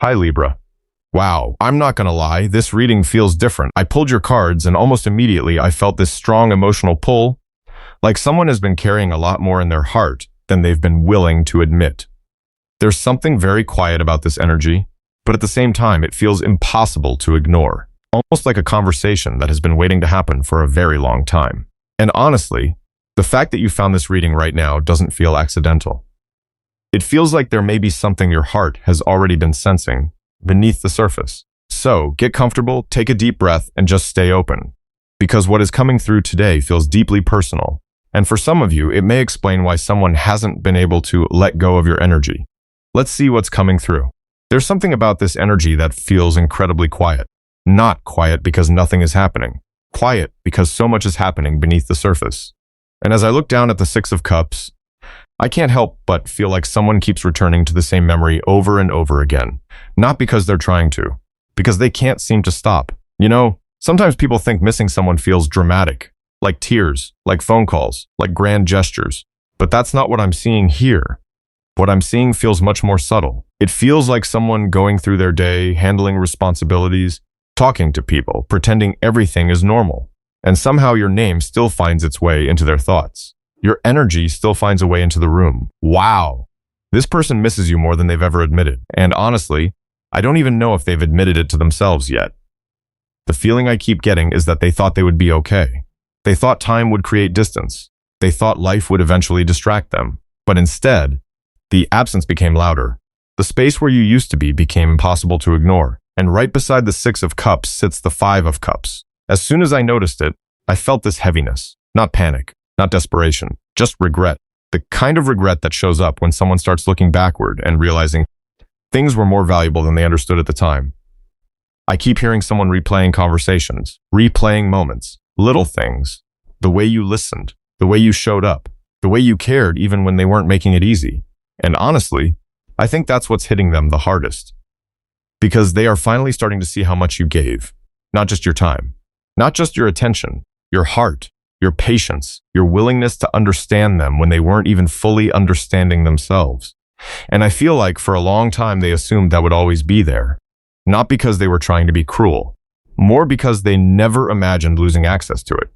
Hi Libra. Wow, I'm not gonna lie, this reading feels different. I pulled your cards and almost immediately I felt this strong emotional pull, like someone has been carrying a lot more in their heart than they've been willing to admit. There's something very quiet about this energy, but at the same time it feels impossible to ignore, almost like a conversation that has been waiting to happen for a very long time. And honestly, the fact that you found this reading right now doesn't feel accidental. It feels like there may be something your heart has already been sensing beneath the surface. So get comfortable, take a deep breath, and just stay open. Because what is coming through today feels deeply personal. And for some of you, it may explain why someone hasn't been able to let go of your energy. Let's see what's coming through. There's something about this energy that feels incredibly quiet. Not quiet because nothing is happening. Quiet because so much is happening beneath the surface. And as I look down at the Six of Cups, I can't help but feel like someone keeps returning to the same memory over and over again. Not because they're trying to, because they can't seem to stop. You know, sometimes people think missing someone feels dramatic, like tears, like phone calls, like grand gestures. But that's not what I'm seeing here. What I'm seeing feels much more subtle. It feels like someone going through their day, handling responsibilities, talking to people, pretending everything is normal. And somehow your name still finds its way into their thoughts. Your energy still finds a way into the room. Wow. This person misses you more than they've ever admitted. And honestly, I don't even know if they've admitted it to themselves yet. The feeling I keep getting is that they thought they would be okay. They thought time would create distance. They thought life would eventually distract them. But instead, the absence became louder. The space where you used to be became impossible to ignore. And right beside the Six of Cups sits the Five of Cups. As soon as I noticed it, I felt this heaviness, not panic. Not desperation, just regret. The kind of regret that shows up when someone starts looking backward and realizing things were more valuable than they understood at the time. I keep hearing someone replaying conversations, replaying moments, little things, the way you listened, the way you showed up, the way you cared even when they weren't making it easy. And honestly, I think that's what's hitting them the hardest. Because they are finally starting to see how much you gave, not just your time, not just your attention, your heart, your patience, your willingness to understand them when they weren't even fully understanding themselves. And I feel like for a long time they assumed that would always be there. Not because they were trying to be cruel, more because they never imagined losing access to it.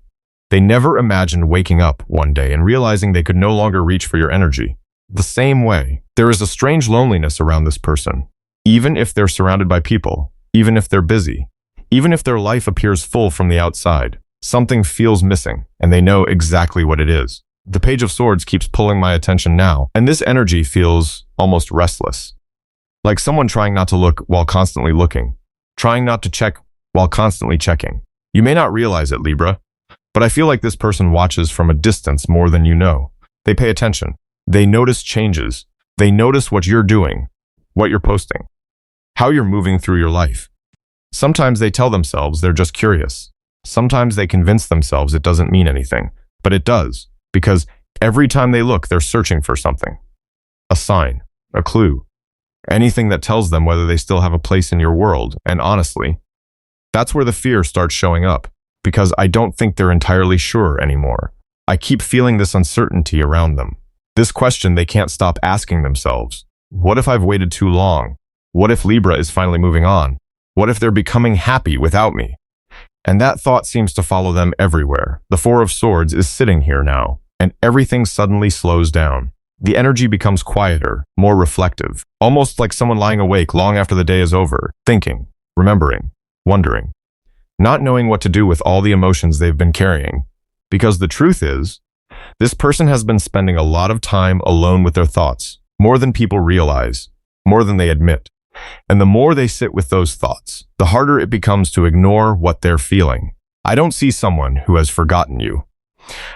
They never imagined waking up one day and realizing they could no longer reach for your energy. The same way, there is a strange loneliness around this person. Even if they're surrounded by people, even if they're busy, even if their life appears full from the outside, something feels missing, and they know exactly what it is. The Page of Swords keeps pulling my attention now, and this energy feels almost restless. Like someone trying not to look while constantly looking, trying not to check while constantly checking. You may not realize it, Libra, but I feel like this person watches from a distance more than you know. They pay attention. They notice changes. They notice what you're doing, what you're posting, how you're moving through your life. Sometimes they tell themselves they're just curious. Sometimes they convince themselves it doesn't mean anything, but it does, because every time they look, they're searching for something. A sign, a clue, anything that tells them whether they still have a place in your world. And honestly, that's where the fear starts showing up, because I don't think they're entirely sure anymore. I keep feeling this uncertainty around them. This question they can't stop asking themselves. What if I've waited too long? What if Libra is finally moving on? What if they're becoming happy without me? And that thought seems to follow them everywhere. The Four of Swords is sitting here now, and everything suddenly slows down. The energy becomes quieter, more reflective, almost like someone lying awake long after the day is over, thinking, remembering, wondering, not knowing what to do with all the emotions they've been carrying. Because the truth is, this person has been spending a lot of time alone with their thoughts, more than people realize, more than they admit. And the more they sit with those thoughts, the harder it becomes to ignore what they're feeling. I don't see someone who has forgotten you.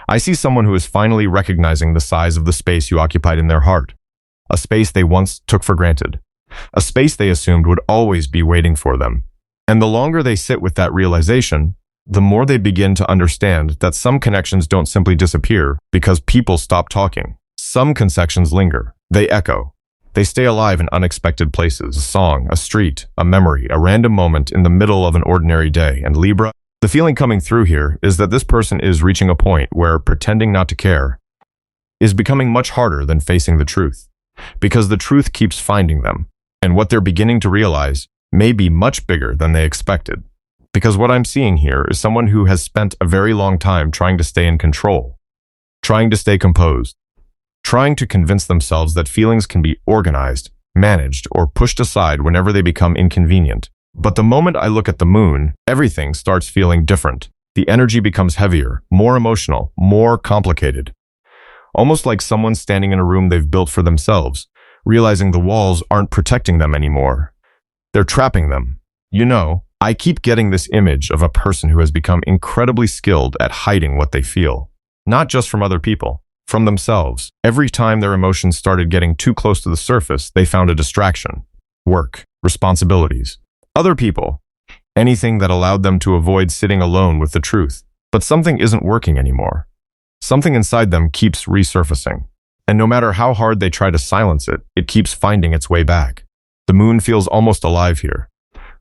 I see someone who is finally recognizing the size of the space you occupied in their heart. A space they once took for granted. A space they assumed would always be waiting for them. And the longer they sit with that realization, the more they begin to understand that some connections don't simply disappear because people stop talking. Some connections linger. They echo. They stay alive in unexpected places, a song, a street, a memory, a random moment in the middle of an ordinary day. And Libra, the feeling coming through here is that this person is reaching a point where pretending not to care is becoming much harder than facing the truth, because the truth keeps finding them. And what they're beginning to realize may be much bigger than they expected. Because what I'm seeing here is someone who has spent a very long time trying to stay in control, trying to stay composed, trying to convince themselves that feelings can be organized, managed, or pushed aside whenever they become inconvenient. But the moment I look at the moon, everything starts feeling different. The energy becomes heavier, more emotional, more complicated. Almost like someone standing in a room they've built for themselves, realizing the walls aren't protecting them anymore. They're trapping them. You know, I keep getting this image of a person who has become incredibly skilled at hiding what they feel. Not just from other people, from themselves. Every time their emotions started getting too close to the surface, they found a distraction. Work, responsibilities, other people, anything that allowed them to avoid sitting alone with the truth. But something isn't working anymore. Something inside them keeps resurfacing. And no matter how hard they try to silence it, it keeps finding its way back. The moon feels almost alive here,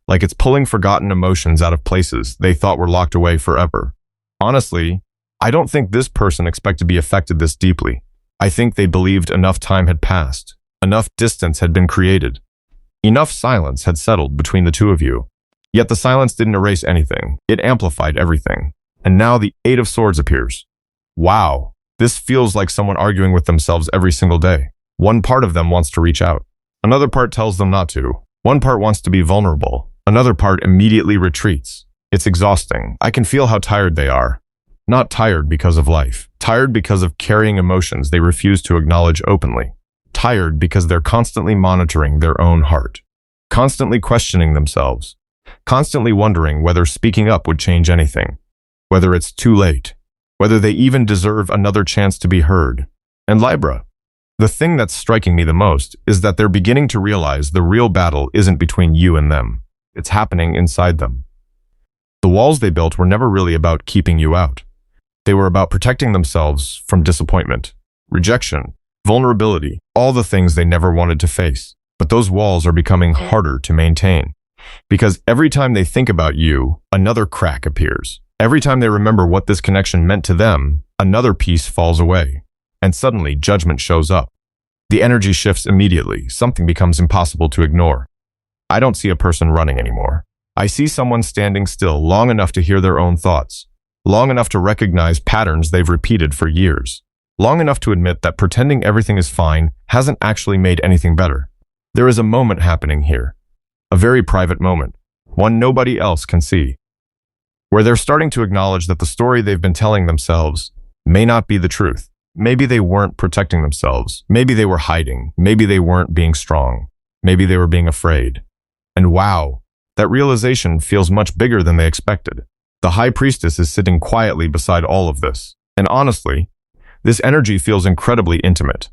like it's pulling forgotten emotions out of places they thought were locked away forever. Honestly, I don't think this person expected to be affected this deeply. I think they believed enough time had passed, enough distance had been created, enough silence had settled between the two of you. Yet the silence didn't erase anything, it amplified everything. And now the Eight of Swords appears. Wow, this feels like someone arguing with themselves every single day. One part of them wants to reach out. Another part tells them not to. One part wants to be vulnerable. Another part immediately retreats. It's exhausting. I can feel how tired they are. Not tired because of life. Tired because of carrying emotions they refuse to acknowledge openly. Tired because they're constantly monitoring their own heart. Constantly questioning themselves. Constantly wondering whether speaking up would change anything. Whether it's too late. Whether they even deserve another chance to be heard. And Libra. The thing that's striking me the most is that they're beginning to realize the real battle isn't between you and them. It's happening inside them. The walls they built were never really about keeping you out. They were about protecting themselves from disappointment, rejection, vulnerability, all the things they never wanted to face. But those walls are becoming harder to maintain. Because every time they think about you, another crack appears. Every time they remember what this connection meant to them, another piece falls away. And suddenly, judgment shows up. The energy shifts immediately. Something becomes impossible to ignore. I don't see a person running anymore. I see someone standing still long enough to hear their own thoughts, long enough to recognize patterns they've repeated for years, long enough to admit that pretending everything is fine hasn't actually made anything better. There is a moment happening here, a very private moment, one nobody else can see, where they're starting to acknowledge that the story they've been telling themselves may not be the truth. Maybe they weren't protecting themselves. Maybe they were hiding. Maybe they weren't being strong. Maybe they were being afraid. And wow, that realization feels much bigger than they expected. The High Priestess is sitting quietly beside all of this. And honestly, this energy feels incredibly intimate.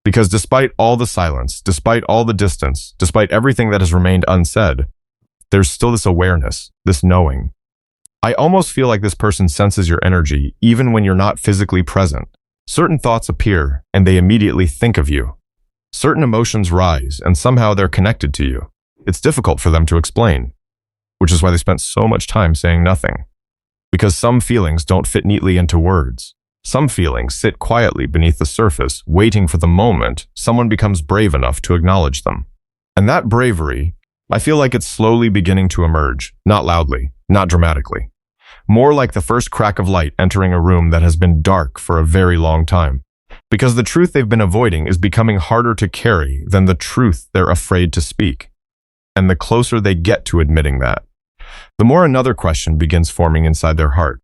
Because despite all the silence, despite all the distance, despite everything that has remained unsaid, there's still this awareness, this knowing. I almost feel like this person senses your energy even when you're not physically present. Certain thoughts appear and they immediately think of you. Certain emotions rise and somehow they're connected to you. It's difficult for them to explain, which is why they spent so much time saying nothing. Because some feelings don't fit neatly into words. Some feelings sit quietly beneath the surface, waiting for the moment someone becomes brave enough to acknowledge them. And that bravery, I feel like it's slowly beginning to emerge, not loudly, not dramatically. More like the first crack of light entering a room that has been dark for a very long time. Because the truth they've been avoiding is becoming harder to carry than the truth they're afraid to speak. And the closer they get to admitting that, the more another question begins forming inside their heart.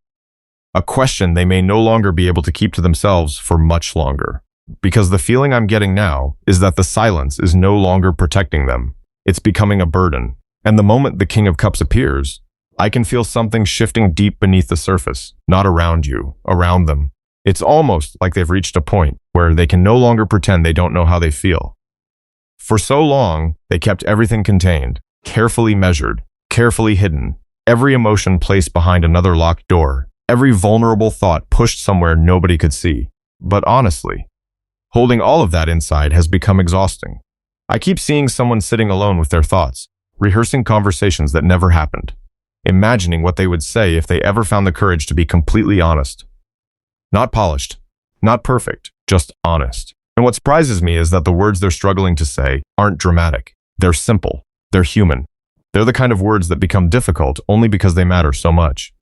A question they may no longer be able to keep to themselves for much longer. Because the feeling I'm getting now is that the silence is no longer protecting them. It's becoming a burden. And the moment the King of Cups appears, I can feel something shifting deep beneath the surface, not around you, around them. It's almost like they've reached a point where they can no longer pretend they don't know how they feel. For so long, they kept everything contained, carefully measured, carefully hidden, every emotion placed behind another locked door, every vulnerable thought pushed somewhere nobody could see. But honestly, holding all of that inside has become exhausting. I keep seeing someone sitting alone with their thoughts, rehearsing conversations that never happened, imagining what they would say if they ever found the courage to be completely honest. Not polished, not perfect, just honest. And what surprises me is that the words they're struggling to say aren't dramatic. They're simple. They're human. They're the kind of words that become difficult only because they matter so much.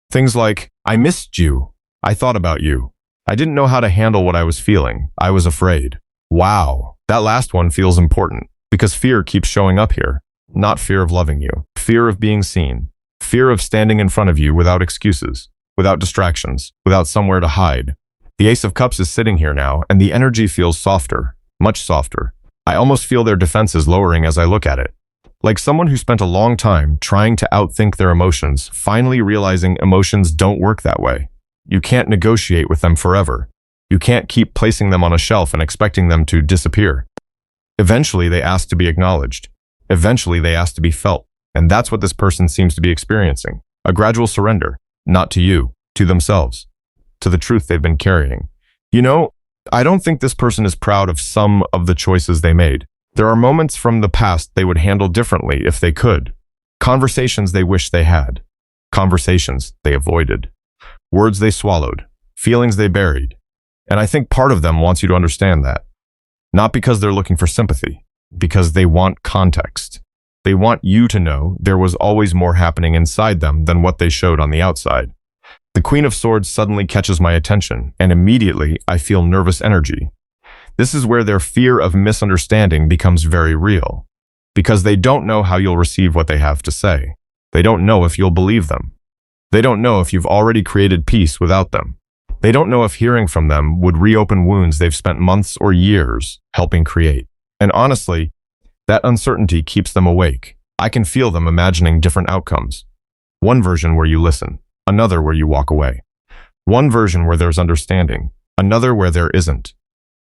Things like, I missed you. I thought about you. I didn't know how to handle what I was feeling. I was afraid. Wow. That last one feels important because fear keeps showing up here. Not fear of loving you. Fear of being seen. Fear of standing in front of you without excuses, without distractions, without somewhere to hide. The Ace of Cups is sitting here now, and the energy feels softer, much softer. I almost feel their defenses lowering as I look at it. Like someone who spent a long time trying to outthink their emotions, finally realizing emotions don't work that way. You can't negotiate with them forever. You can't keep placing them on a shelf and expecting them to disappear. Eventually, they ask to be acknowledged. Eventually, they ask to be felt. And that's what this person seems to be experiencing. A gradual surrender, not to you, to themselves, to the truth they've been carrying. You know, I don't think this person is proud of some of the choices they made. There are moments from the past they would handle differently if they could. Conversations they wish they had. Conversations they avoided. Words they swallowed. Feelings they buried. And I think part of them wants you to understand that. Not because they're looking for sympathy, because they want context. They want you to know there was always more happening inside them than what they showed on the outside. The Queen of Swords suddenly catches my attention, and immediately I feel nervous energy. This is where their fear of misunderstanding becomes very real, because they don't know how you'll receive what they have to say. They don't know if you'll believe them. They don't know if you've already created peace without them. They don't know if hearing from them would reopen wounds they've spent months or years helping create. And honestly, that uncertainty keeps them awake. I can feel them imagining different outcomes. One version where you listen, another where you walk away. One version where there's understanding, another where there isn't.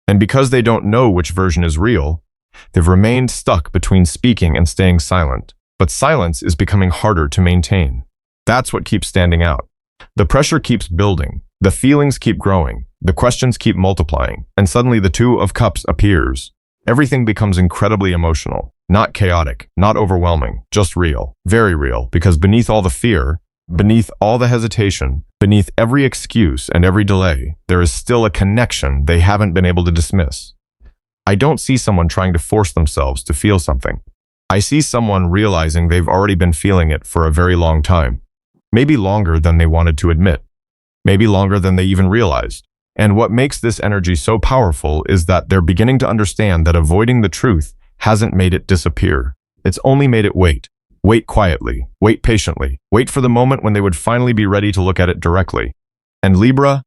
And because they don't know which version is real, they've remained stuck between speaking and staying silent. But silence is becoming harder to maintain. That's what keeps standing out. The pressure keeps building, the feelings keep growing, the questions keep multiplying, and suddenly the Two of Cups appears. Everything becomes incredibly emotional, not chaotic, not overwhelming, just real, very real, because beneath all the fear, beneath all the hesitation, beneath every excuse and every delay, there is still a connection they haven't been able to dismiss. I don't see someone trying to force themselves to feel something. I see someone realizing they've already been feeling it for a very long time. Maybe longer than they wanted to admit. Maybe longer than they even realized. And what makes this energy so powerful is that they're beginning to understand that avoiding the truth hasn't made it disappear. It's only made it wait. Wait quietly. Wait patiently. Wait for the moment when they would finally be ready to look at it directly. And Libra,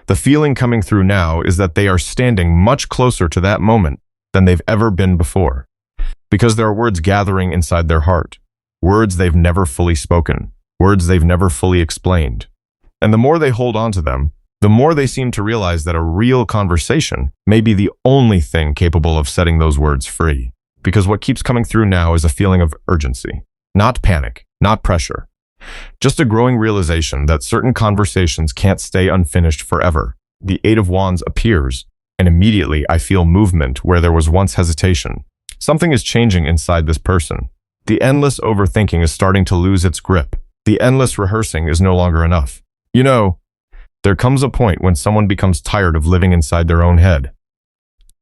the feeling coming through now is that they are standing much closer to that moment than they've ever been before. Because there are words gathering inside their heart. Words they've never fully spoken. Words they've never fully explained. And the more they hold on to them, the more they seem to realize that a real conversation may be the only thing capable of setting those words free. Because what keeps coming through now is a feeling of urgency. Not panic, not pressure. Just a growing realization that certain conversations can't stay unfinished forever. The Eight of Wands appears, and immediately I feel movement where there was once hesitation. Something is changing inside this person. The endless overthinking is starting to lose its grip. The endless rehearsing is no longer enough. You know, there comes a point when someone becomes tired of living inside their own head.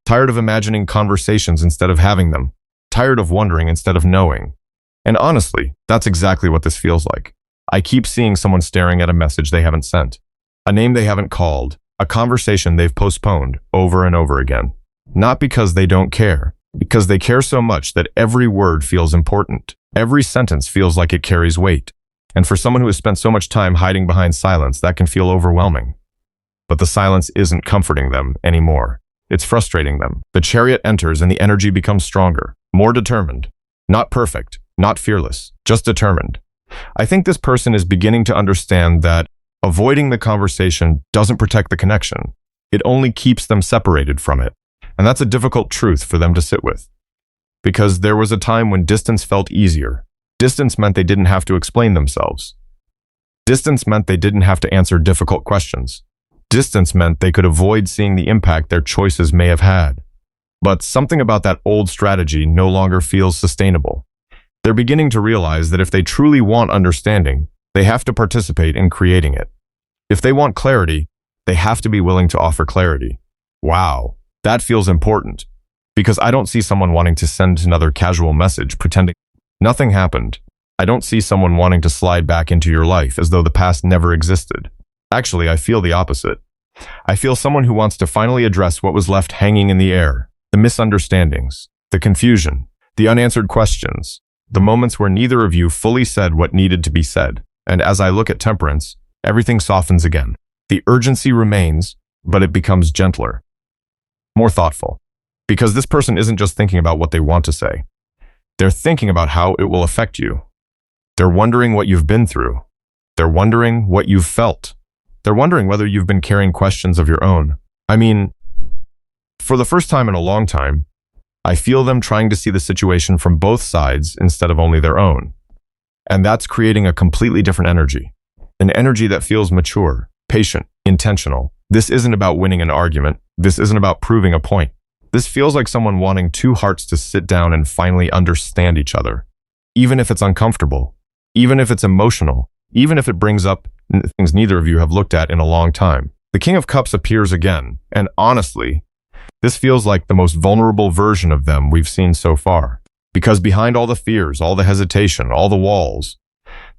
Tired of imagining conversations instead of having them. Tired of wondering instead of knowing. And honestly, that's exactly what this feels like. I keep seeing someone staring at a message they haven't sent. A name they haven't called. A conversation they've postponed over and over again. Not because they don't care. Because they care so much that every word feels important. Every sentence feels like it carries weight. And for someone who has spent so much time hiding behind silence, that can feel overwhelming. But the silence isn't comforting them anymore. It's frustrating them. The Chariot enters and the energy becomes stronger, more determined. Not perfect, not fearless, just determined. I think this person is beginning to understand that avoiding the conversation doesn't protect the connection. It only keeps them separated from it. And that's a difficult truth for them to sit with. Because there was a time when distance felt easier. Distance meant they didn't have to explain themselves. Distance meant they didn't have to answer difficult questions. Distance meant they could avoid seeing the impact their choices may have had. But something about that old strategy no longer feels sustainable. They're beginning to realize that if they truly want understanding, they have to participate in creating it. If they want clarity, they have to be willing to offer clarity. Wow, that feels important. Because I don't see someone wanting to send another casual message pretending nothing happened. I don't see someone wanting to slide back into your life as though the past never existed. Actually, I feel the opposite. I feel someone who wants to finally address what was left hanging in the air, the misunderstandings, the confusion, the unanswered questions, the moments where neither of you fully said what needed to be said. And as I look at Temperance, everything softens again. The urgency remains, but it becomes gentler, more thoughtful. Because this person isn't just thinking about what they want to say. They're thinking about how it will affect you. They're wondering what you've been through. They're wondering what you've felt. They're wondering whether you've been carrying questions of your own. I mean, for the first time in a long time, I feel them trying to see the situation from both sides instead of only their own. And that's creating a completely different energy. An energy that feels mature, patient, intentional. This isn't about winning an argument. This isn't about proving a point. This feels like someone wanting two hearts to sit down and finally understand each other. Even if it's uncomfortable, even if it's emotional, even if it brings up things neither of you have looked at in a long time. The King of Cups appears again, and honestly, this feels like the most vulnerable version of them we've seen so far. Because behind all the fears, all the hesitation, all the walls,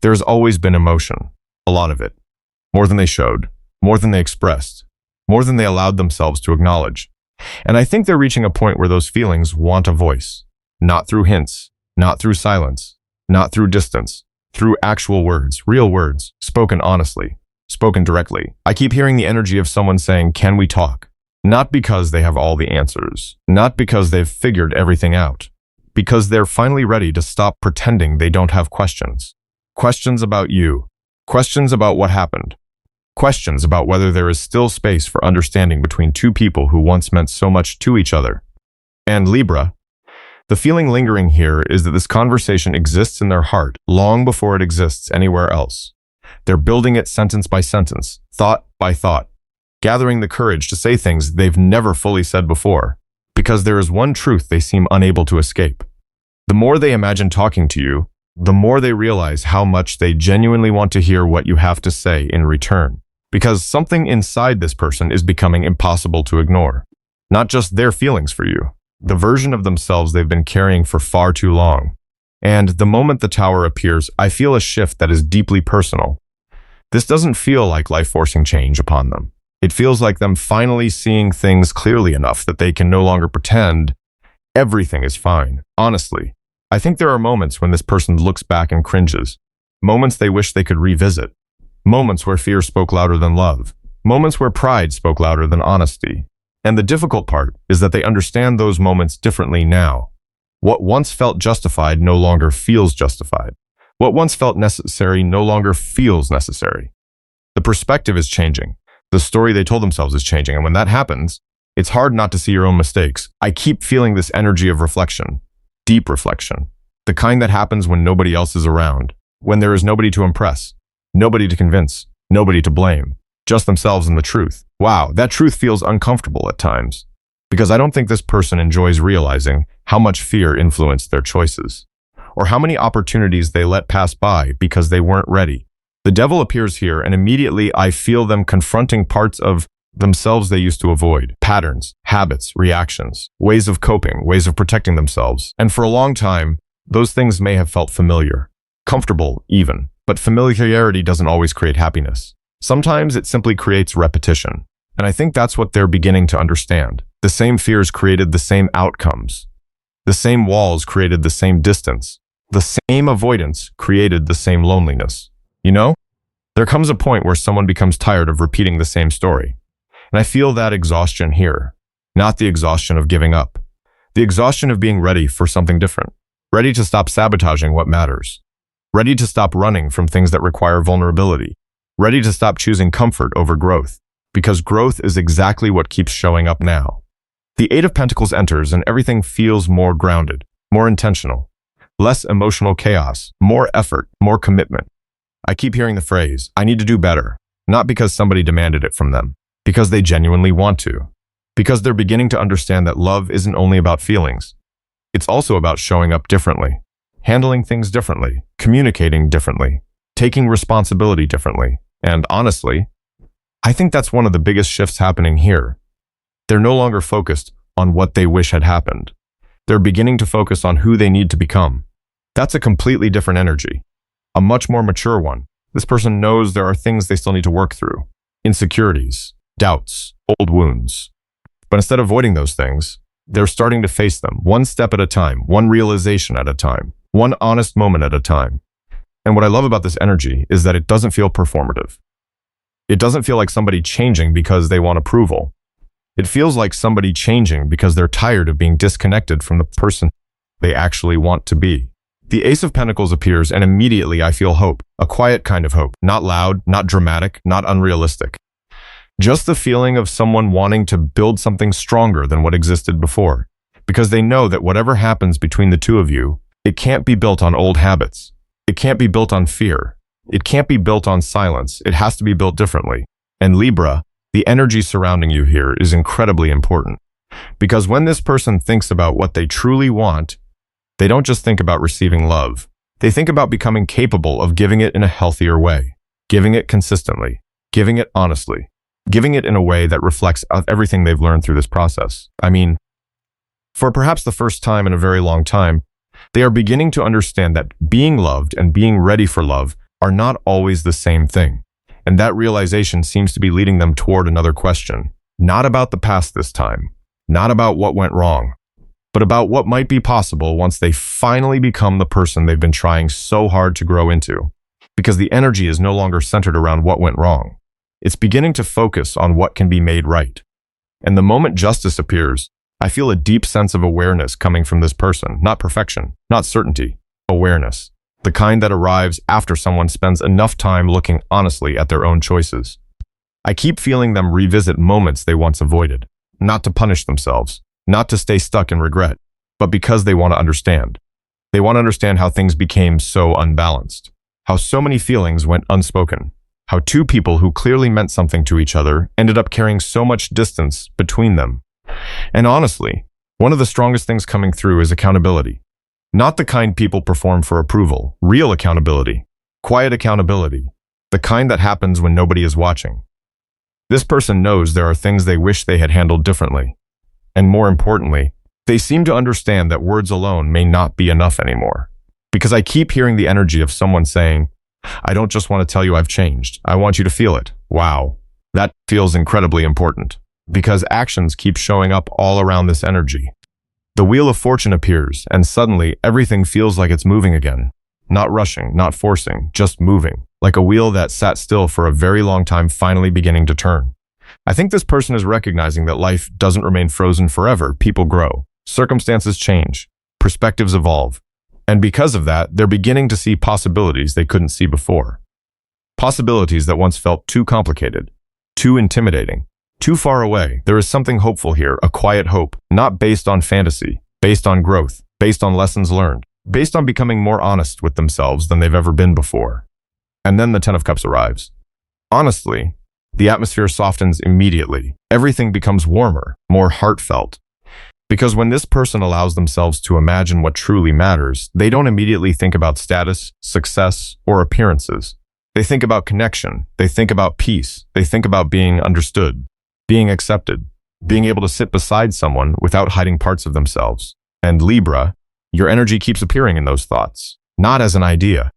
there's always been emotion. A lot of it. More than they showed, more than they expressed, more than they allowed themselves to acknowledge. And I think they're reaching a point where those feelings want a voice. Not through hints, not through silence, not through distance, through actual words, real words, spoken honestly, spoken directly. I keep hearing the energy of someone saying, "Can we talk?" Not because they have all the answers, not because they've figured everything out, because they're finally ready to stop pretending they don't have questions. Questions about you, questions about what happened, questions about whether there is still space for understanding between two people who once meant so much to each other. And Libra, the feeling lingering here is that this conversation exists in their heart long before it exists anywhere else. They're building it sentence by sentence, thought by thought, gathering the courage to say things they've never fully said before, because there is one truth they seem unable to escape. The more they imagine talking to you, the more they realize how much they genuinely want to hear what you have to say in return. Because something inside this person is becoming impossible to ignore. Not just their feelings for you, the version of themselves they've been carrying for far too long. And the moment the tower appears, I feel a shift that is deeply personal. This doesn't feel like life forcing change upon them. It feels like them finally seeing things clearly enough that they can no longer pretend everything is fine. Honestly, I think there are moments when this person looks back and cringes. Moments they wish they could revisit. Moments where fear spoke louder than love. Moments where pride spoke louder than honesty. And the difficult part is that they understand those moments differently now. What once felt justified no longer feels justified. What once felt necessary no longer feels necessary. The perspective is changing. The story they told themselves is changing. And when that happens, it's hard not to see your own mistakes. I keep feeling this energy of reflection. Deep reflection. The kind that happens when nobody else is around. When there is nobody to impress. Nobody to convince. Nobody to blame. Just themselves and the truth. Wow, that truth feels uncomfortable at times. Because I don't think this person enjoys realizing how much fear influenced their choices. Or how many opportunities they let pass by because they weren't ready. The devil appears here, and immediately I feel them confronting parts of themselves they used to avoid. Patterns, habits, reactions, ways of coping, ways of protecting themselves. And for a long time, those things may have felt familiar. Comfortable, even. But familiarity doesn't always create happiness. Sometimes it simply creates repetition. And I think that's what they're beginning to understand. The same fears created the same outcomes. The same walls created the same distance. The same avoidance created the same loneliness. You know? There comes a point where someone becomes tired of repeating the same story. And I feel that exhaustion here. Not the exhaustion of giving up. The exhaustion of being ready for something different. Ready to stop sabotaging what matters. Ready to stop running from things that require vulnerability. Ready to stop choosing comfort over growth. Because growth is exactly what keeps showing up now. The Eight of Pentacles enters and everything feels more grounded, more intentional. Less emotional chaos, more effort, more commitment. I keep hearing the phrase, "I need to do better," not because somebody demanded it from them, because they genuinely want to. Because they're beginning to understand that love isn't only about feelings. It's also about showing up differently, handling things differently, communicating differently, taking responsibility differently. And honestly, I think that's one of the biggest shifts happening here. They're no longer focused on what they wish had happened. They're beginning to focus on who they need to become. That's a completely different energy, a much more mature one. This person knows there are things they still need to work through, insecurities, doubts, old wounds. But instead of avoiding those things, they're starting to face them one step at a time, one realization at a time, one honest moment at a time. And what I love about this energy is that it doesn't feel performative. It doesn't feel like somebody changing because they want approval. It feels like somebody changing because they're tired of being disconnected from the person they actually want to be. The Ace of Pentacles appears and immediately I feel hope, a quiet kind of hope, not loud, not dramatic, not unrealistic. Just the feeling of someone wanting to build something stronger than what existed before, because they know that whatever happens between the two of you, it can't be built on old habits. It can't be built on fear. It can't be built on silence. It has to be built differently. And Libra, the energy surrounding you here is incredibly important. Because when this person thinks about what they truly want, they don't just think about receiving love. They think about becoming capable of giving it in a healthier way, giving it consistently, giving it honestly, giving it in a way that reflects everything they've learned through this process. I mean, for perhaps the first time in a very long time, they are beginning to understand that being loved and being ready for love are not always the same thing. And that realization seems to be leading them toward another question. Not about the past this time, not about what went wrong, but about what might be possible once they finally become the person they've been trying so hard to grow into. Because the energy is no longer centered around what went wrong. It's beginning to focus on what can be made right. And the moment justice appears, I feel a deep sense of awareness coming from this person, not perfection, not certainty, awareness. The kind that arrives after someone spends enough time looking honestly at their own choices. I keep feeling them revisit moments they once avoided, not to punish themselves, not to stay stuck in regret, but because they want to understand. They want to understand how things became so unbalanced, how so many feelings went unspoken, how two people who clearly meant something to each other ended up carrying so much distance between them. And honestly, one of the strongest things coming through is accountability. Not the kind people perform for approval, real accountability, quiet accountability, the kind that happens when nobody is watching. This person knows there are things they wish they had handled differently. And more importantly, they seem to understand that words alone may not be enough anymore. Because I keep hearing the energy of someone saying, I don't just want to tell you I've changed. I want you to feel it. Wow. That feels incredibly important. Because actions keep showing up all around this energy. The Wheel of Fortune appears, and suddenly everything feels like it's moving again. Not rushing, not forcing, just moving. Like a wheel that sat still for a very long time finally beginning to turn. I think this person is recognizing that life doesn't remain frozen forever. People grow. Circumstances change. Perspectives evolve. And because of that, they're beginning to see possibilities they couldn't see before. Possibilities that once felt too complicated, too intimidating, too far away. There is something hopeful here, a quiet hope, not based on fantasy, based on growth, based on lessons learned, based on becoming more honest with themselves than they've ever been before. And then the Ten of Cups arrives. Honestly, the atmosphere softens immediately. Everything becomes warmer, more heartfelt. Because when this person allows themselves to imagine what truly matters, they don't immediately think about status, success, or appearances. They think about connection. They think about peace. They think about being understood, being accepted, being able to sit beside someone without hiding parts of themselves. And Libra, your energy keeps appearing in those thoughts, not as an idea,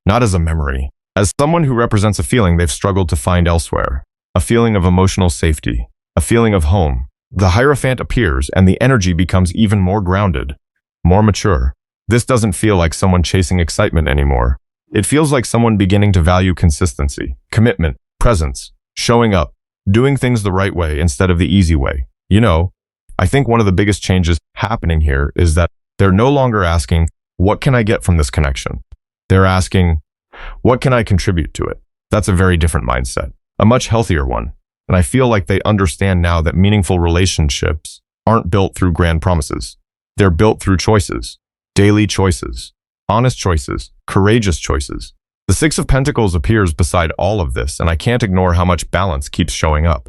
not as a memory, as someone who represents a feeling they've struggled to find elsewhere, a feeling of emotional safety, a feeling of home. The Hierophant appears and the energy becomes even more grounded, more mature. This doesn't feel like someone chasing excitement anymore. It feels like someone beginning to value consistency, commitment, presence, showing up, doing things the right way instead of the easy way. You know, I think one of the biggest changes happening here is that they're no longer asking, what can I get from this connection? They're asking, what can I contribute to it? That's a very different mindset, a much healthier one. And I feel like they understand now that meaningful relationships aren't built through grand promises. They're built through choices, daily choices, honest choices, courageous choices. The Six of Pentacles appears beside all of this, and I can't ignore how much balance keeps showing up.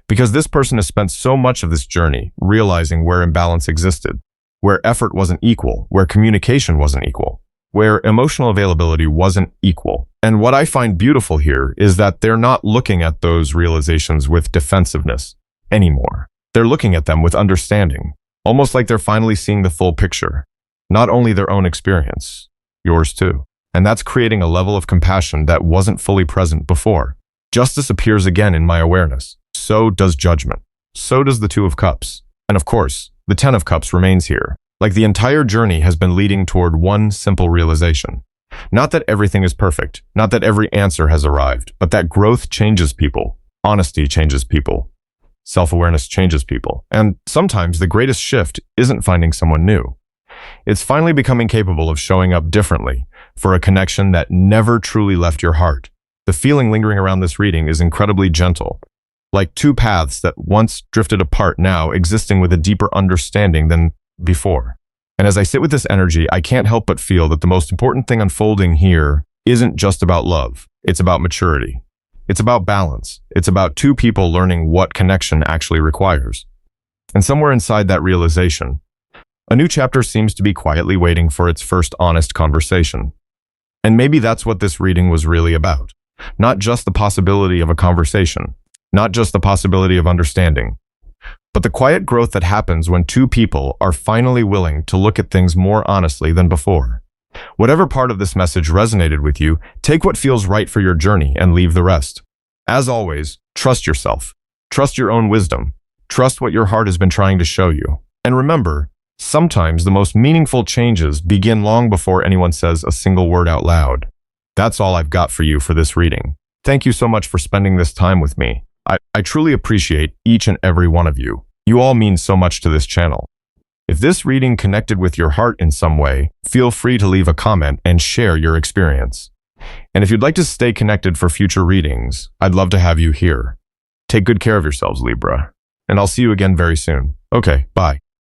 Because this person has spent so much of this journey realizing where imbalance existed, where effort wasn't equal, where communication wasn't equal, where emotional availability wasn't equal. And what I find beautiful here is that they're not looking at those realizations with defensiveness anymore. They're looking at them with understanding, almost like they're finally seeing the full picture. Not only their own experience, yours too. And that's creating a level of compassion that wasn't fully present before. Justice appears again in my awareness. So does judgment. So does the Two of Cups. And of course, the Ten of Cups remains here. Like the entire journey has been leading toward one simple realization. Not that everything is perfect, not that every answer has arrived, but that growth changes people. Honesty changes people. Self-awareness changes people. And sometimes the greatest shift isn't finding someone new. It's finally becoming capable of showing up differently for a connection that never truly left your heart. The feeling lingering around this reading is incredibly gentle, like two paths that once drifted apart now existing with a deeper understanding than before. And as I sit with this energy, I can't help but feel that the most important thing unfolding here isn't just about love. It's about maturity. It's about balance. It's about two people learning what connection actually requires. And somewhere inside that realization, a new chapter seems to be quietly waiting for its first honest conversation. And maybe that's what this reading was really about. Not just the possibility of a conversation, not just the possibility of understanding, but the quiet growth that happens when two people are finally willing to look at things more honestly than before. Whatever part of this message resonated with you, take what feels right for your journey and leave the rest. As always, trust yourself. Trust your own wisdom. Trust what your heart has been trying to show you. And remember, sometimes the most meaningful changes begin long before anyone says a single word out loud. That's all I've got for you for this reading. Thank you so much for spending this time with me. I truly appreciate each and every one of you. You all mean so much to this channel. If this reading connected with your heart in some way, feel free to leave a comment and share your experience. And if you'd like to stay connected for future readings, I'd love to have you here. Take good care of yourselves, Libra. And I'll see you again very soon. Okay, bye.